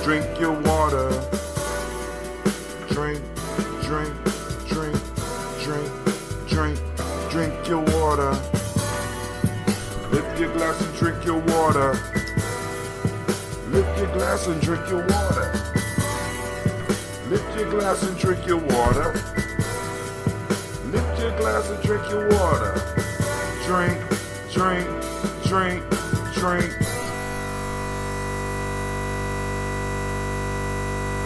Drink your water. Drink, drink, drink, drink, drink, drink your water. Lift your glass and drink your water. Lift your glass and drink your water. Lift your glass and drink your water. Lift your glass and drink your water. Drink, drink, drink, drink.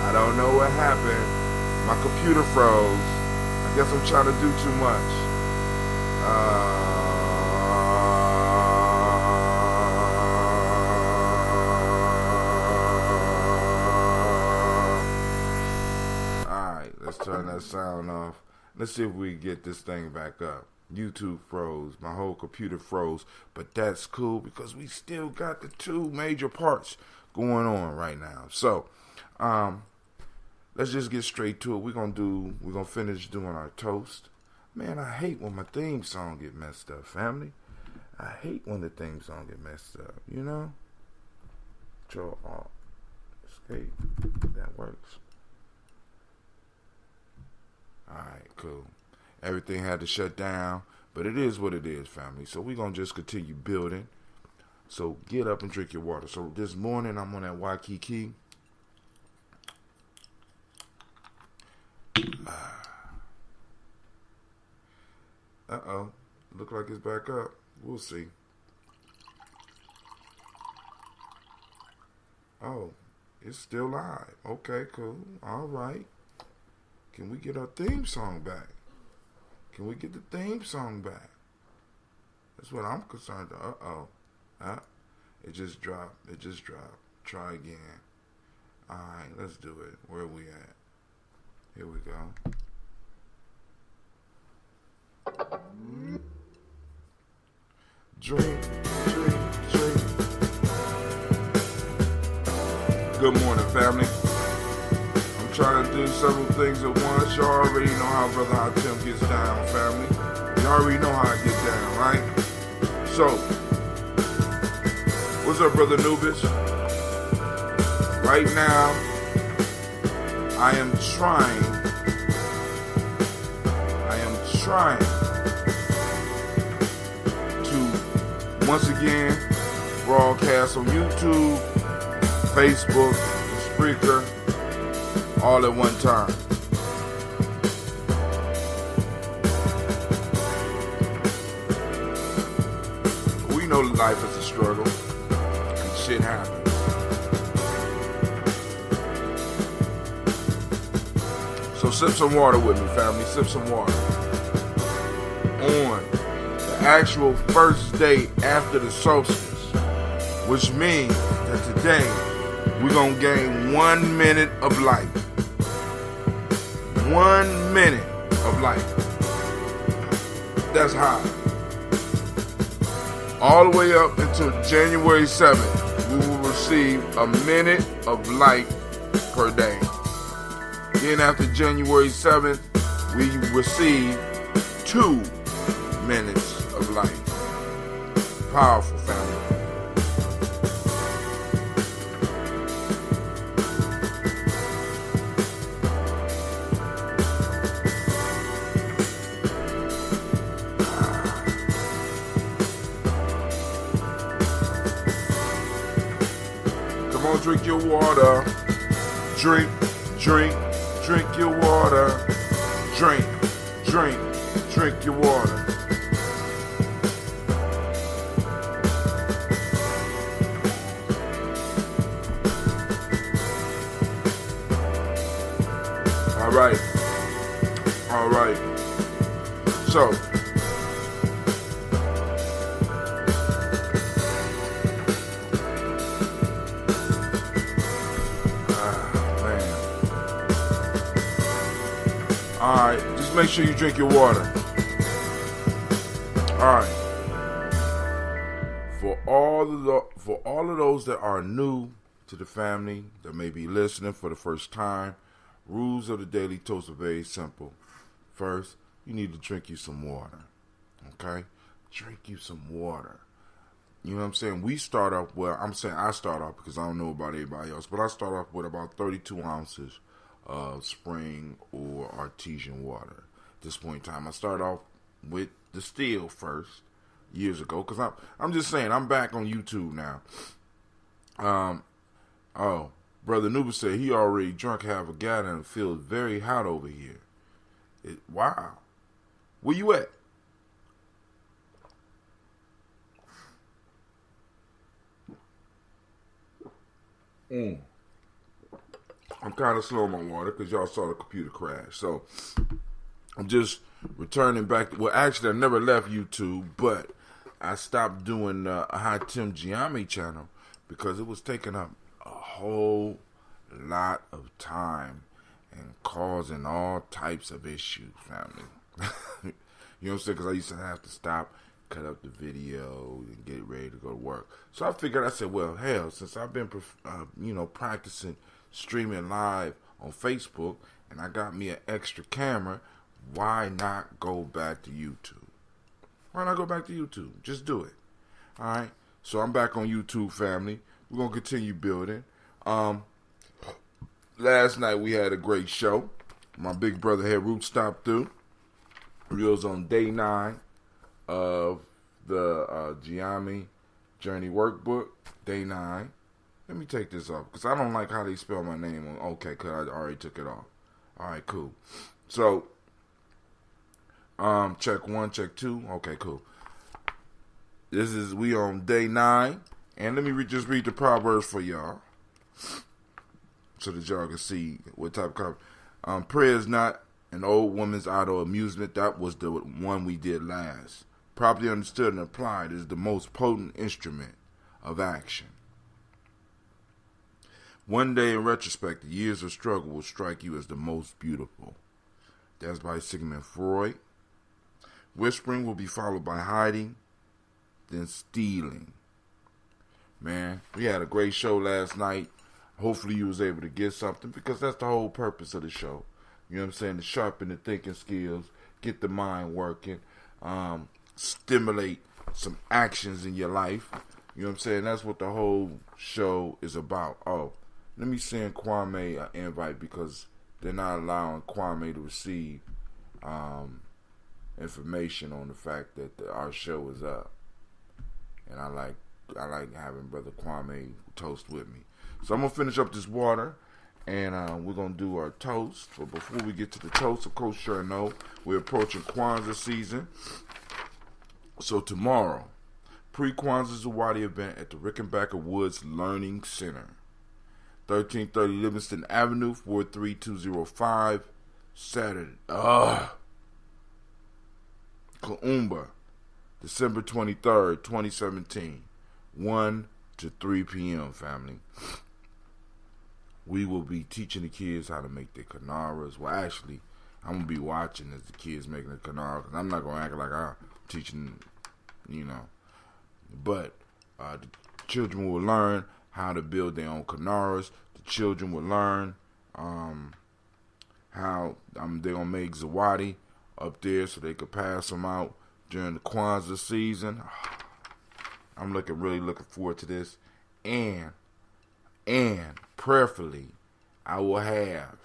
I don't know what happened. My computer froze. I guess I'm trying to do too much. Alright, let's turn that sound off. Let's see if we get this thing back up. YouTube froze. My whole computer froze. But that's cool because we still got the two major parts going on right now. So, let's just get straight to it. We're gonna finish doing our toast. Man, I hate when my theme song get messed up, family. I hate when the theme song get messed up, you know? Control Alt Escape. That works. Alright, cool. Everything had to shut down, but it is what it is, family. So we're gonna just continue building. So get up and drink your water. So this morning I'm on that Waikiki. Uh-oh. Look like it's back up. We'll see. Oh, it's still live. Okay, cool. All right. Can we get our theme song back? Can we get the theme song back? That's what I'm concerned about. Uh-oh. It just dropped. It just dropped. Try again. All right, let's do it. Where are we at? Here we go. Drink, drink, drink. Good morning, family. I'm trying to do several things at once. Y'all already know how Brother Hot Tim gets down, family. Y'all already know how I get down, right? So, what's up, Brother Nubis? Right now, I am trying to once again broadcast on YouTube, Facebook, and Spreaker all at one time. We know life is a struggle and shit happens. So sip some water with me, family. Sip some water. On the actual first day after the solstice, which means that today we're going to gain 1 minute of life. 1 minute of life. That's high. All the way up until January 7th, we will receive a minute of light per day. Then after January 7th, we receive 2 minutes of life. Powerful, family. Come on, drink your water. Drink, drink, drink your water. Drink, drink, drink your water. All right. So, man. All right, just make sure you drink your water. All right. For all of those that are new to the family, that may be listening for the first time, rules of the Daily Toast are very simple. First, you need to drink you some water. Okay? Drink you some water. You know what I'm saying? We start off, well, I'm saying I start off because I don't know about anybody else, but I start off with about 32 ounces of spring or artesian water. At this point in time, I start off with the still first years ago because I'm just saying I'm back on YouTube now. Oh, Brother Nuba said he already drunk half a gallon and feels very hot over here. Wow. Where you at? I'm kind of slow on my water because y'all saw the computer crash. So I'm just returning back. Well, actually, I never left YouTube, but I stopped doing a High Tim Gye-Nyame channel because it was taking up a whole lot of time and causing all types of issues, family. You know what I'm saying? Because I used to have to stop, cut up the video, and get ready to go to work. So I figured, I said, well, hell, since I've been, practicing streaming live on Facebook, and I got me an extra camera, why not go back to YouTube? Why not go back to YouTube? Just do it. All right? So I'm back on YouTube, family. We're going to continue building. Last night we had a great show. My big brother had Root stopped through. We was on day 9 of the Gye-Nyame Journey Workbook. Day 9. Let me take this off because I don't like how they spell my name. Okay, because I already took it off. All right, cool. So, check 1, check 2. Okay, cool. We on day 9. And let me just read the Proverbs for y'all so that y'all can see what type of prayer is not an old woman's idle amusement. That was the one we did last. Properly understood and applied is the most potent instrument of action. One day in retrospect, the years of struggle will strike you as the most beautiful. That's by Sigmund Freud. Whispering will be followed by hiding, then stealing. Man, we had a great show last night. Hopefully you was able to get something because that's the whole purpose of the show. You know what I'm saying? To sharpen the thinking skills, get the mind working, stimulate some actions in your life. You know what I'm saying? That's what the whole show is about. Oh, let me send Kwame an invite because they're not allowing Kwame to receive information on the fact that our show is up. And I like having Brother Kwame toast with me. So I'm going to finish up this water, and we're going to do our toast. But before we get to the toast, of course, sure know, we're approaching Kwanzaa season. So tomorrow, pre-Kwanzaa Zawadi event at the Rickenbacker Woods Learning Center. 1330 Livingston Avenue, 43205, Saturday. Kaumba, December 23rd, 2017, 1 to 3 p.m., family. We will be teaching the kids how to make their kanaras. Well, actually, I'm going to be watching as the kids making the kanara because I'm not going to act like I'm teaching, But the children will learn how to build their own kanaras. The children will learn how they're going to make zawadi up there so they could pass them out during the Kwanzaa season. I'm really looking forward to this. And prayerfully, I will have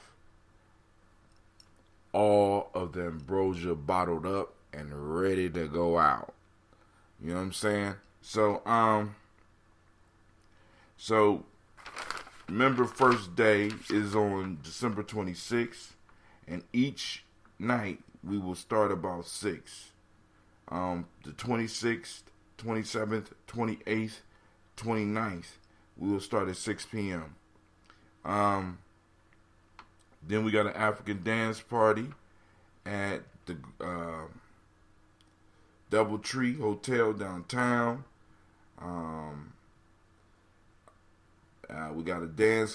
all of the ambrosia bottled up and ready to go out. You know what I'm saying? So remember, first day is on December 26th, and each night we will start about 6. The 26th, 27th, 28th, 29th, we will start at 6 p.m. Then we got an African dance party at the Doubletree Hotel downtown. We got a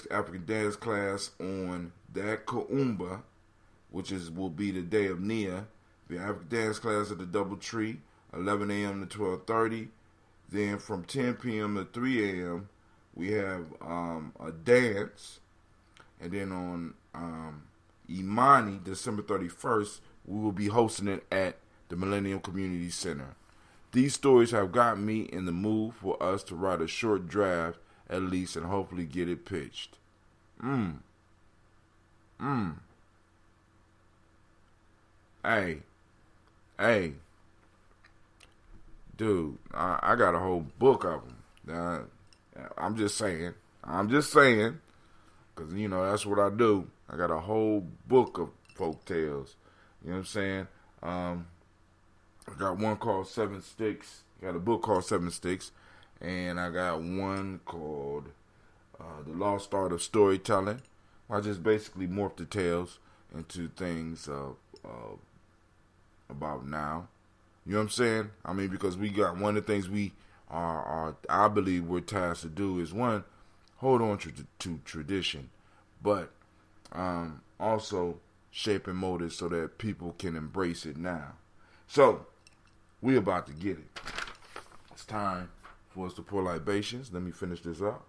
African dance class on that Kaumba, which will be the day of Nia. The African dance class at the Doubletree, 11 a.m. to 12:30. Then from 10 p.m. to 3 a.m. we have a dance. And then on Imani, December 31st, we will be hosting it at the Millennium Community Center. These stories have got me in the mood for us to write a short draft at least and hopefully get it pitched. Hey, dude, I got a whole book of them. I'm just saying, because, that's what I do. I got a whole book of folk tales. You know what I'm saying? I got one called Seven Sticks. Got a book called Seven Sticks. And I got one called The Lost Art of Storytelling. I just basically morphed the tales into things about now. You know what I'm saying? I mean, because we got one of the things we I believe we're tasked to do is, one, hold on to tradition, but also shape and mold it so that people can embrace it now. So, we about to get it. It's time for us to pour libations. Let me finish this up.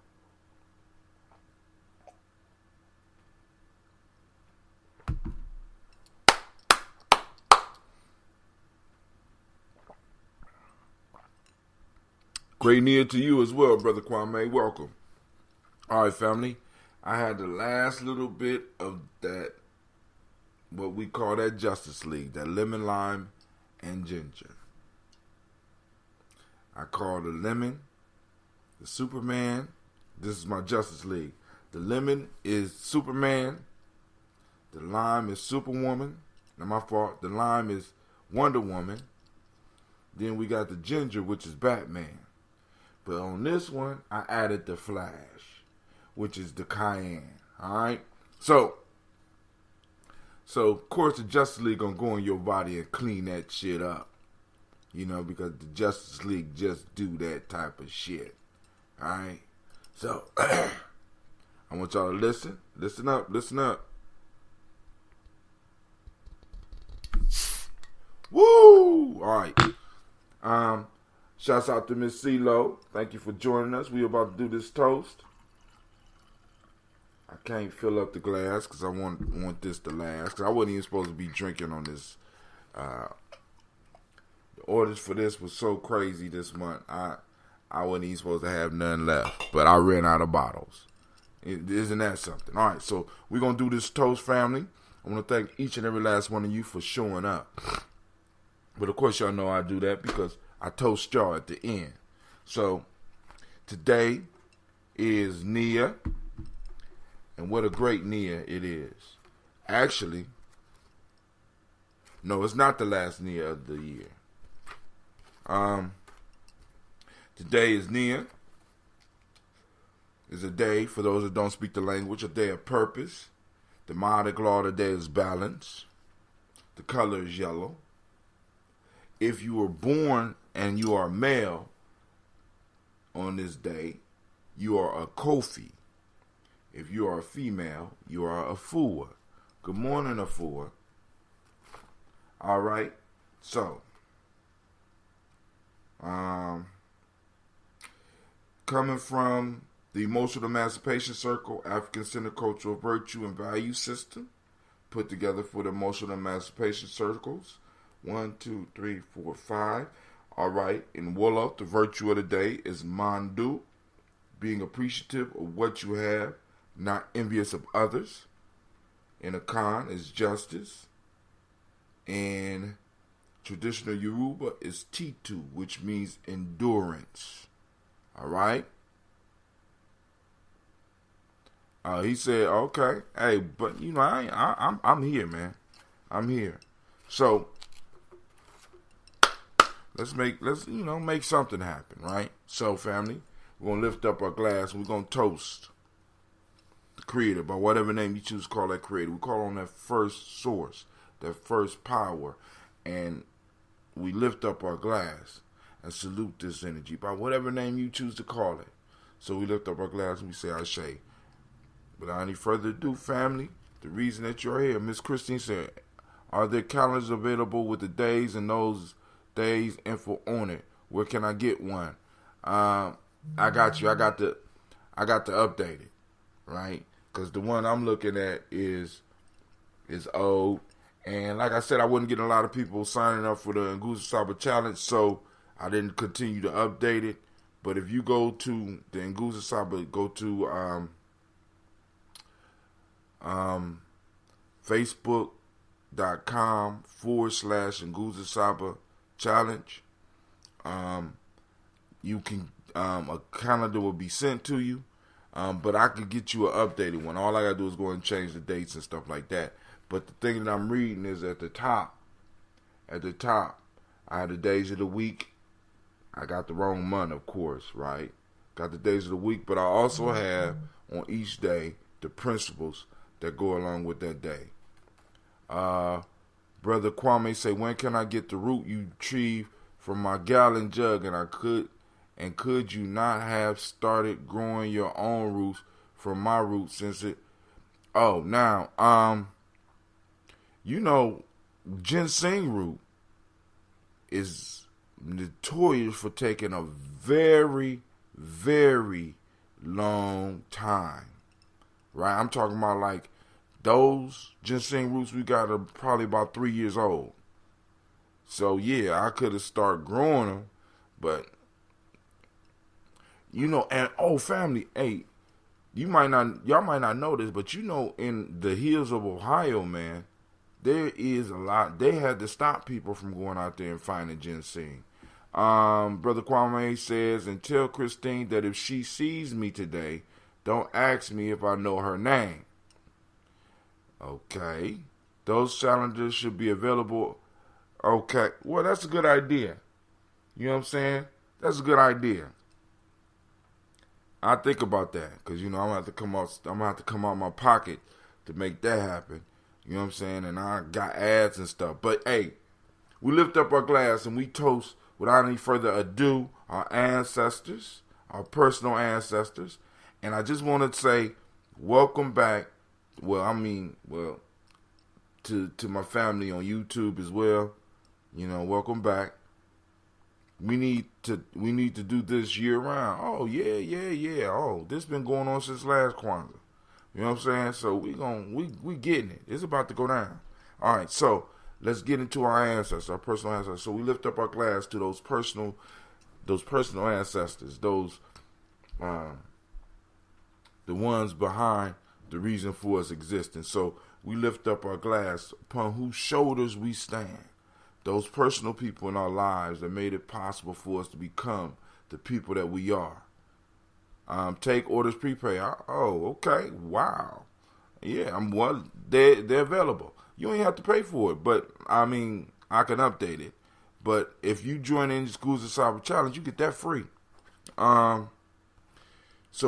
Great Nia to you as well, Brother Kwame. Welcome. All right, family. I had the last little bit of that, what we call that Justice League, that lemon, lime, and ginger. I call the lemon the Superman. This is my Justice League. The lemon is Superman. The lime is Superwoman. Now, my fault. The lime is Wonder Woman. Then we got the ginger, which is Batman. But on this one, I added the Flash, which is the Cayenne. All right? So of course, the Justice League gonna go in your body and clean that shit up. Because the Justice League just do that type of shit. All right? So, I want y'all to listen. Listen up. Woo! All right. Shouts out to Miss CeeLo. Thank you for joining us. We about to do this toast. I can't fill up the glass because I want this to last. Because I wasn't even supposed to be drinking on this. The orders for this was so crazy this month. I wasn't even supposed to have none left. But I ran out of bottles. Isn't that something? All right, so we're going to do this toast, family. I want to thank each and every last one of you for showing up. But of course, y'all know I do that because I toast y'all at the end. So, today is Nia. And what a great Nia it is. Actually, no, it's not the last Nia of the year. Today is Nia. It's a day, for those that don't speak the language, a day of purpose. The Modic law of the day is balance. The color is yellow. If you were born and you are male on this day, you are a Kofi. If you are a female, you are a Afua. Good morning, Afua. All right. So, coming from the Emotional Emancipation Circle, African-Centered Cultural Virtue and Value System, put together for the Emotional Emancipation Circles. 1, 2, 3, 4, 5. All right. In Wolof, the virtue of the day is Mandu, being appreciative of what you have, not envious of others. In Akan is justice. And traditional Yoruba is Titu, which means endurance. All right. He said, "Okay, hey, but I'm here, man. I'm here. So let's make something happen, right? So, family, we're gonna lift up our glass and we're gonna toast the Creator by whatever name you choose to call that Creator. We call on that first source, that first power, and we lift up our glass and salute this energy by whatever name you choose to call it. So we lift up our glass and we say, Ashe. Without any further ado, family, the reason that you're here, Miss Christine said, are there calendars available with the days and those days info on it? Where can I get one? I got you. I got to update it, right? Because the one I'm looking at is old, And like I said, I wasn't getting a lot of people signing up for the Nguza Saba Challenge, so I didn't continue to update it. But if you go to the Nguza Saba, go to Facebook.com/Nguza Saba Challenge. You can a calendar will be sent to you, but I could get you an updated one. All I gotta do is go and change the dates and stuff like that. But the thing that I'm reading is at the top. At the top, I have the days of the week. I got the wrong month, of course, right? Got the days of the week, but I also have on each day the principles that go along with that day. Brother Kwame say, when can I get the root you retrieve from my gallon jug? And could you not have started growing your own roots from my roots since it? Oh, now, you know, ginseng root is notorious for taking a very, very long time, right? I'm talking about like those ginseng roots we got are probably about 3 years old. So yeah, I could have started growing them, but you know, and family, hey, y'all might not know this, but you know, in the hills of Ohio, man, there is a lot. They had to stop people from going out there and finding ginseng. Brother Kwame says, and tell Christine that if she sees me today, don't ask me if I know her name. Okay. Those challenges should be available. Okay. Well, that's a good idea. You know what I'm saying? That's a good idea. I think about that because, you know, I'm gonna have to come out my pocket to make that happen. You know what I'm saying? And I got ads and stuff. But hey, we lift up our glass and we toast without any further ado our ancestors, our personal ancestors. And I just want to say welcome back. To my family on YouTube as well. You know, welcome back. We need to do this year round. Oh yeah. Oh, this been going on since last Kwanzaa. You know what I'm saying? So we getting it. It's about to go down. All right, so let's get into our ancestors, our personal ancestors. So we lift up our glass to those personal ancestors, those the ones behind the reason for us existing. So we lift up our glass upon whose shoulders we stand. Those personal people in our lives that made it possible for us to become the people that we are. Take orders prepay. Oh, okay. Wow. Yeah, they're available. You ain't have to pay for it, but I mean, I can update it. But if you join in the Nguza Saba Challenge, you get that free. So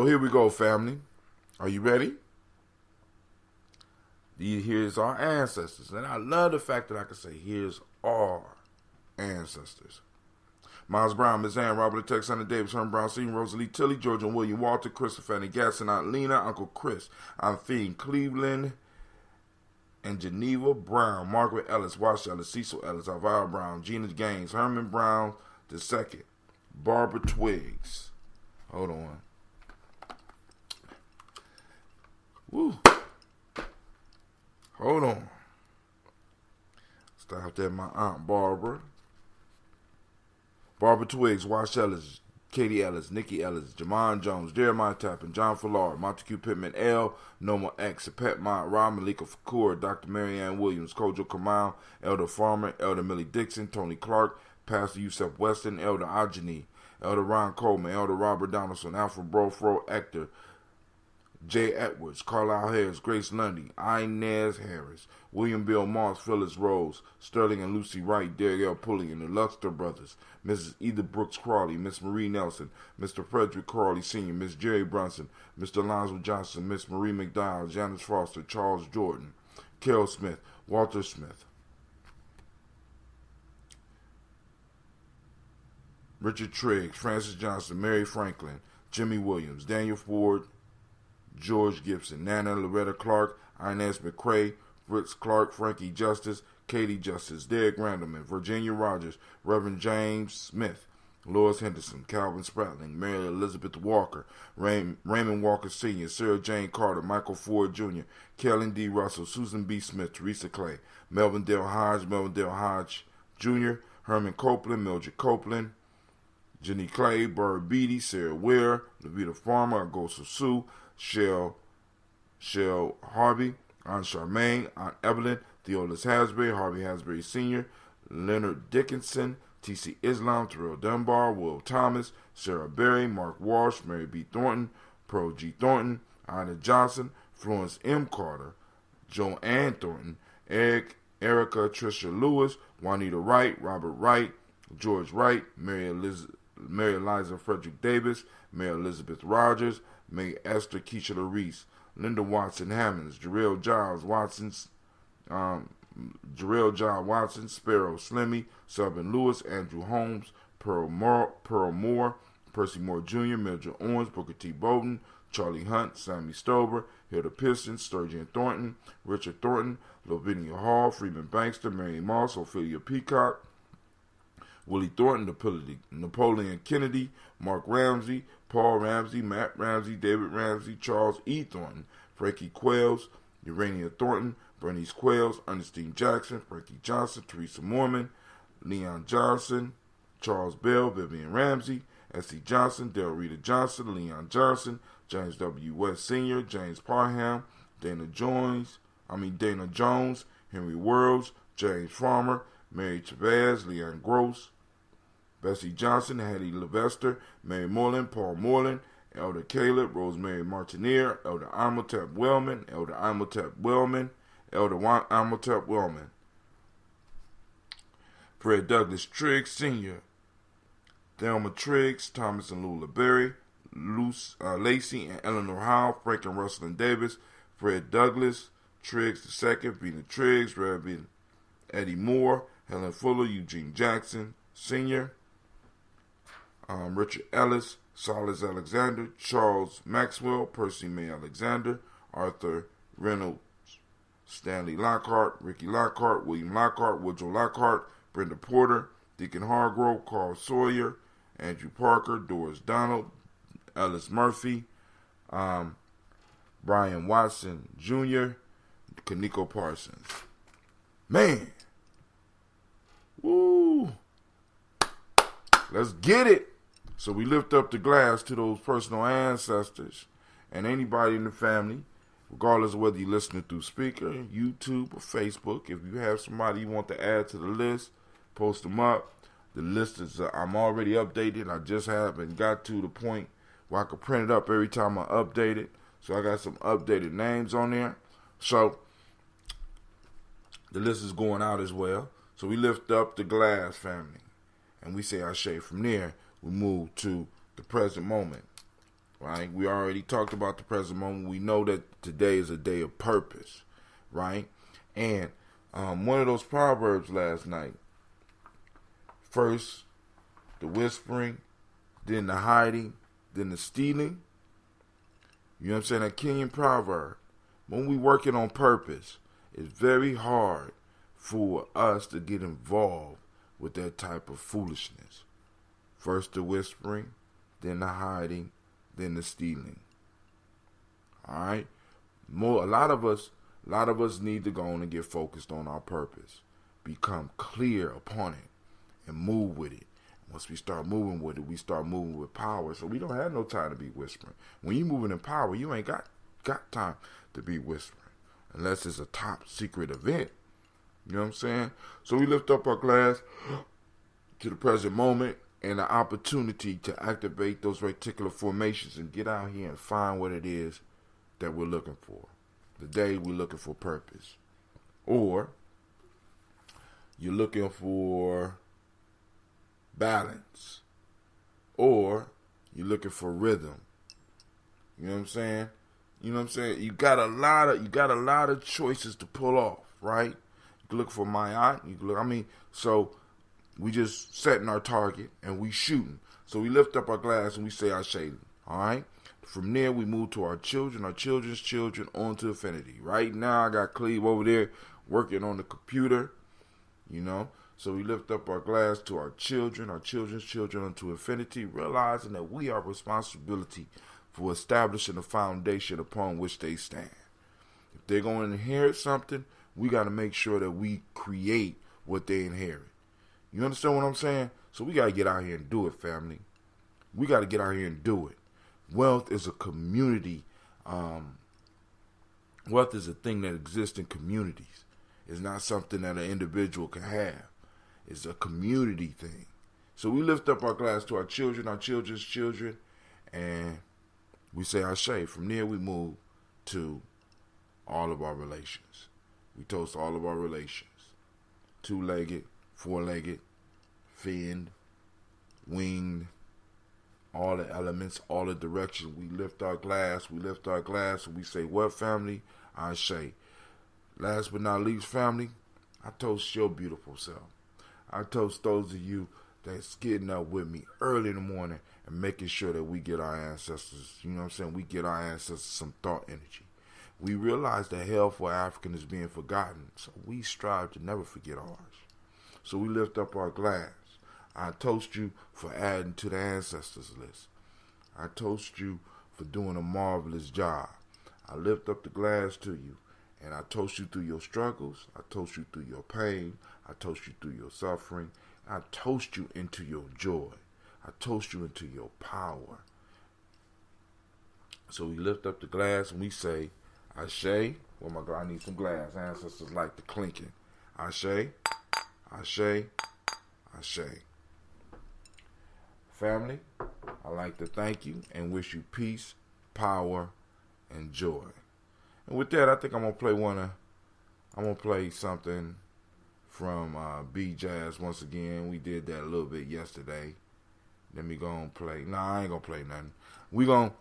here we go, family. Are you ready? Here's our ancestors. And I love the fact that I can say, here's our ancestors. Miles Brown, Miss Ann, Robert Alexander Davis, Herman Brown Sr., Rosalie Tilly, George and William Walter, Christopher Fanny Gasson, Aunt Lena, Uncle Chris, Aunt Fiend Cleveland, and Geneva Brown, Margaret Ellis, Wash Ellis, Cecil Ellis, Elvira Brown, Gina Gaines, Herman Brown II, Barbara Twiggs. Hold on. Woo. Hold on. Stopped at my Aunt Barbara. Barbara Twiggs, Wash Ellis, Katie Ellis, Nikki Ellis, Jamon Jones, Jeremiah Tappan, John Fallard, Montague Pittman, L, Noma X, Pet Mott, Rob Malika Fakur, Dr. Marianne Williams, Kojo Kamal, Elder Farmer, Elder Millie Dixon, Tony Clark, Pastor Yusef Weston, Elder Ajani, Elder Ron Coleman, Elder Robert Donaldson, Alfred Brofro, Ector, Jay Edwards, Carlisle Harris, Grace Lundy, Inez Harris, William Bill Moss, Phyllis Rose, Sterling and Lucy Wright, Dariel Pulliam, the Luxter Brothers, Mrs. Edith Brooks Crawley, Miss Marie Nelson, Mr. Frederick Crawley Sr., Miss Jerry Brunson, Mr. Alonzo Johnson, Miss Marie McDowell, Janice Foster, Charles Jordan, Kel Smith, Walter Smith, Richard Triggs, Francis Johnson, Mary Franklin, Jimmy Williams, Daniel Ford, George Gibson, Nana Loretta Clark, Inez McCrae, Fritz Clark, Frankie Justice, Katie Justice, Derek Randleman, Virginia Rogers, Reverend James Smith, Lois Henderson, Calvin Spratling, Mary Elizabeth Walker, Raymond Walker Sr., Sarah Jane Carter, Michael Ford Jr., Kellen D. Russell, Susan B. Smith, Teresa Clay, Melvin Dale Hodge Jr., Herman Copeland, Mildred Copeland, Jenny Clay, Bird Beatty, Sarah Ware, Levita Farmer, Agosa Sue, Shell Harvey, Aunt Charmaine, Aunt Evelyn, Theolis Hasbury, Harvey Hasbury Sr., Leonard Dickinson, T.C. Islam, Terrell Dunbar, Will Thomas, Sarah Berry, Mark Walsh, Mary B. Thornton, Pearl G. Thornton, Ida Johnson, Florence M. Carter, Joanne Thornton, Erica Tricia Lewis, Juanita Wright, Robert Wright, George Wright, Mary Eliza Frederick Davis, Mary Elizabeth Rogers, May Esther Keisha Reese, Linda Watson Hammonds, Jarrell Giles Watson, Sparrow Slimmy, Southern Lewis, Andrew Holmes, Pearl Moore, Percy Moore Jr., Mildred Owens, Booker T. Bowden, Charlie Hunt, Sammy Stover, Hilda Piston, Sturgeon Thornton, Richard Thornton, Lavinia Hall, Freeman Bankster, Mary Moss, Ophelia Peacock, Willie Thornton, Napoleon Kennedy, Mark Ramsey, Paul Ramsey, Matt Ramsey, David Ramsey, Charles E. Thornton, Frankie Quails, Urania Thornton, Bernice Quails, Ernestine Jackson, Frankie Johnson, Teresa Mormon, Leon Johnson, Charles Bell, Vivian Ramsey, S.C. Johnson, Del Rita Johnson, Leon Johnson, James W. West Sr., James Parham, Dana Jones, Henry Worlds, James Farmer, Mary Chavez, Leon Gross, Bessie Johnson, Hattie Levester, Mary Moreland, Paul Moreland, Elder Caleb, Rosemary Martineer, Elder Imhotep Wellman, Fred Douglas Triggs Sr., Thelma Triggs, Thomas and Lula Berry, Lacey and Eleanor Howe, Frank and Russell and Davis, Fred Douglas Triggs II, Vina Triggs, Reverend Eddie Moore, Helen Fuller, Eugene Jackson Sr., Richard Ellis, Silas Alexander, Charles Maxwell, Percy May Alexander, Arthur Reynolds, Stanley Lockhart, Ricky Lockhart, William Lockhart, Woodrow Lockhart, Brenda Porter, Deacon Hargrove, Carl Sawyer, Andrew Parker, Doris Donald, Ellis Murphy, Brian Watson Jr., Kaniko Parsons. Man. Woo. Let's get it. So we lift up the glass to those personal ancestors and anybody in the family, regardless of whether you're listening through speaker, YouTube, or Facebook. If you have somebody you want to add to the list, post them up. The list is, I'm already updated. I just haven't got to the point where I can print it up every time I update it. So I got some updated names on there. So the list is going out as well. So we lift up the glass family and we say Ashe. From there, we move to the present moment. Right? We already talked about the present moment. We know that today is a day of purpose. Right? And one of those proverbs last night, first the whispering, then the hiding, then the stealing. You know what I'm saying? That Kenyan proverb. When we working on purpose, it's very hard for us to get involved with that type of foolishness. First the whispering, then the hiding, then the stealing. All right? A lot of us need to go on and get focused on our purpose. Become clear upon it and move with it. Once we start moving with it, we start moving with power. So we don't have no time to be whispering. When you're moving in power, you ain't got time to be whispering. Unless it's a top secret event. You know what I'm saying? So we lift up our glass to the present moment and the opportunity to activate those reticular formations and get out here and find what it is that we're looking for. Today we're looking for purpose. Or you're looking for balance. Or you're looking for rhythm. You know what I'm saying? You know what I'm saying? You got a lot of choices to pull off, right? You can look for Mayat. So we just setting our target and we shooting. So we lift up our glass and we say Ashe. All right? From there, we move to our children, our children's children, on to infinity. Right now, I got Cleve over there working on the computer, you know. So we lift up our glass to our children's children unto infinity, realizing that we are responsibility for establishing a foundation upon which they stand. If they're going to inherit something, we got to make sure that we create what they inherit. You understand what I'm saying? So we got to get out here and do it, family. We got to get out here and do it. Wealth is a community. Wealth is a thing that exists in communities. It's not something that an individual can have. It's a community thing. So we lift up our glass to our children's children, and we say Ashe. From there we move to all of our relations. We toast all of our relations. Two-legged, four-legged, finned, winged, all the elements, all the directions. We lift our glass, and we say, what, family? Ashe. Last but not least, family, I toast your beautiful self. I toast those of you that's getting up with me early in the morning and making sure that we get our ancestors, you know what I'm saying? We get our ancestors some thought energy. We realize that hell for African is being forgotten, so we strive to never forget ours. So we lift up our glass. I toast you for adding to the ancestors list. I toast you for doing a marvelous job. I lift up the glass to you, and I toast you through your struggles. I toast you through your pain. I toast you through your suffering. I toast you into your joy. I toast you into your power. So we lift up the glass and we say, Ashe. Oh my God, I need some glass. Ancestors like the clinking. Ashe, Ashe, Ashe. Family, I'd like to thank you and wish you peace, power, and joy. And with that, I think I'm gonna play something from B Jazz once again. We did that a little bit yesterday. Let me go and play. Nah, I ain't gonna play nothing. We're gonna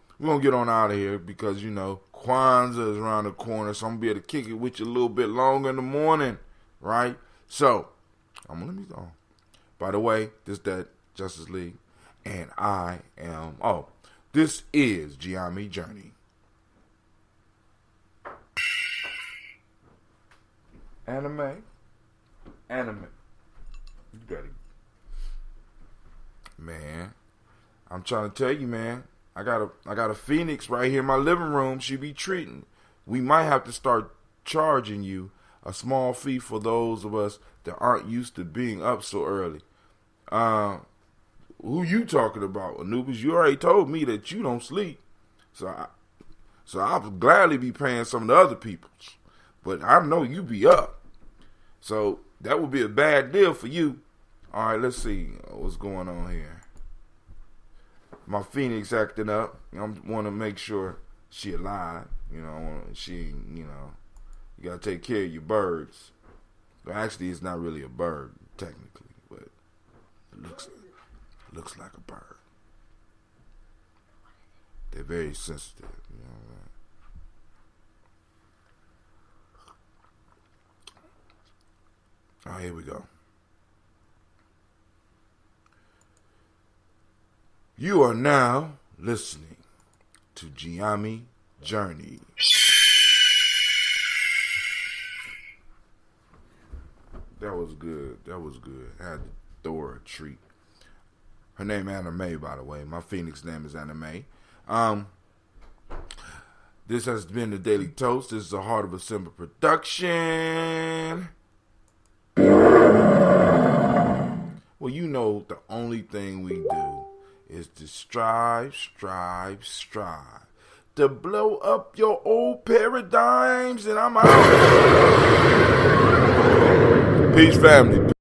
get on out of here because, you know, Kwanzaa is around the corner, so I'm gonna be able to kick it with you a little bit longer in the morning, right? So, let me go. By the way, this that Justice League, and this is Gye-Nyame Journey. Anime. You got it. Man, I'm trying to tell you, man. I got a phoenix right here in my living room. She be treating. We might have to start charging you a small fee for those of us that aren't used to being up so early. Who you talking about, Anubis? You already told me that you don't sleep. So I'll gladly be paying some of the other people's. But I know you be up. So that would be a bad deal for you. All right, let's see what's going on here. My phoenix acting up. I want to make sure she alive. You know, you got to take care of your birds. Well, actually, it's not really a bird, technically, but it looks like a bird. They're very sensitive, you know what I mean? Oh, here we go. You are now listening to Gye-Nyame Journey. That was good. I had to throw her a treat. Her name Anime, by the way. My Phoenix name is Anime. This has been the Daily Toast. This is a Heart of a Simba production. Well, you know the only thing we do is to strive to blow up your old paradigms, and I'm out. Peace, family.